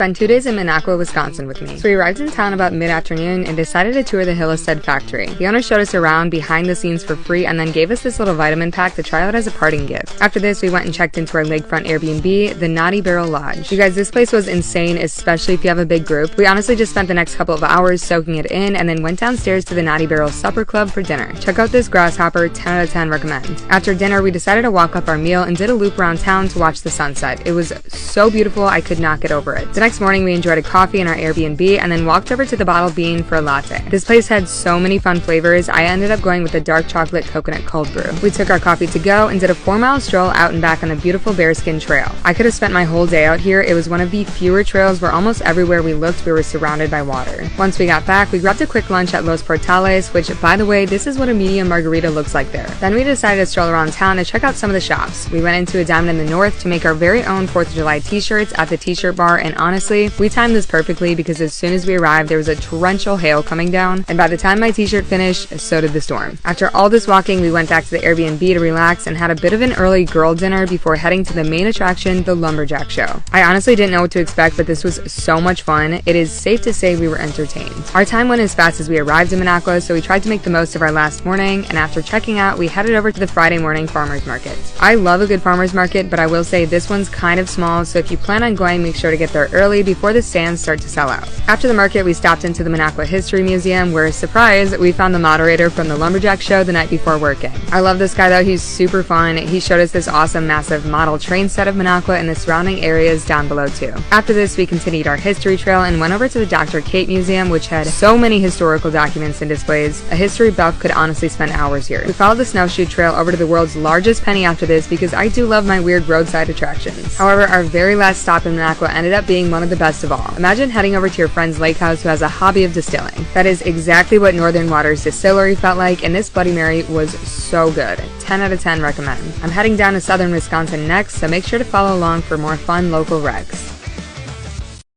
Spent 2 days in Minocqua, Wisconsin with me. So we arrived in town about mid-afternoon and decided to tour the Hillestead factory. The owner showed us around behind the scenes for free and then gave us this little vitamin pack to try out as a parting gift. After this, we went and checked into our lakefront Airbnb, the Naughty Barrel Lodge. You guys, this place was insane, especially if you have a big group. We honestly just spent the next couple of hours soaking it in and then went downstairs to the Naughty Barrel Supper Club for dinner. Check out this grasshopper, 10 out of 10 recommend. After dinner, we decided to walk up our meal and did a loop around town to watch the sunset. It was so beautiful, I could not get over it. The next morning, we enjoyed a coffee in our Airbnb and then walked over to the Bottle Bean for a latte. This place had so many fun flavors. I ended up going with the dark chocolate coconut cold brew. We took our coffee to go and did a 4-mile stroll out and back on the beautiful Bearskin Trail. I could have spent my whole day out here. It was one of the fewer trails where almost everywhere we looked we were surrounded by water. Once we got back, we grabbed a quick lunch at Los Portales, which, by the way, this is what a medium margarita looks like there. Then we decided to stroll around town to check out some of the shops. We went into a Diamond in the North to make our very own 4th of July t-shirts at the t-shirt bar, and honestly, we timed this perfectly because as soon as we arrived, there was a torrential hail coming down, and by the time my t-shirt finished, so did the storm. After all this walking, we went back to the Airbnb to relax and had a bit of an early girl dinner before heading to the main attraction, the Lumberjack Show. I honestly didn't know what to expect, but this was so much fun. It is safe to say we were entertained. Our time went as fast as we arrived in Minocqua, so we tried to make the most of our last morning, and after checking out, we headed over to the Friday morning farmers market. I love a good farmers market, but I will say this one's kind of small, so if you plan on going, make sure to get there early before the stands start to sell out. After the market, we stopped into the Minocqua History Museum, where, surprise, we found the moderator from the Lumberjack Show the night before working. I love this guy though, he's super fun. He showed us this awesome massive model train set of Minocqua and the surrounding areas down below too. After this, we continued our history trail and went over to the Dr. Kate Museum, which had so many historical documents and displays. A history buff could honestly spend hours here. We followed the snowshoe trail over to the world's largest penny after this because I do love my weird roadside attractions. However, our very last stop in Minocqua ended up being one of the best of all. Imagine heading over to your friend's lake house who has a hobby of distilling. That is exactly what Northern Waters Distillery felt like, and this Bloody Mary was so good. 10 out of 10 recommend. I'm heading down to southern Wisconsin next, so make sure to follow along for more fun local recs.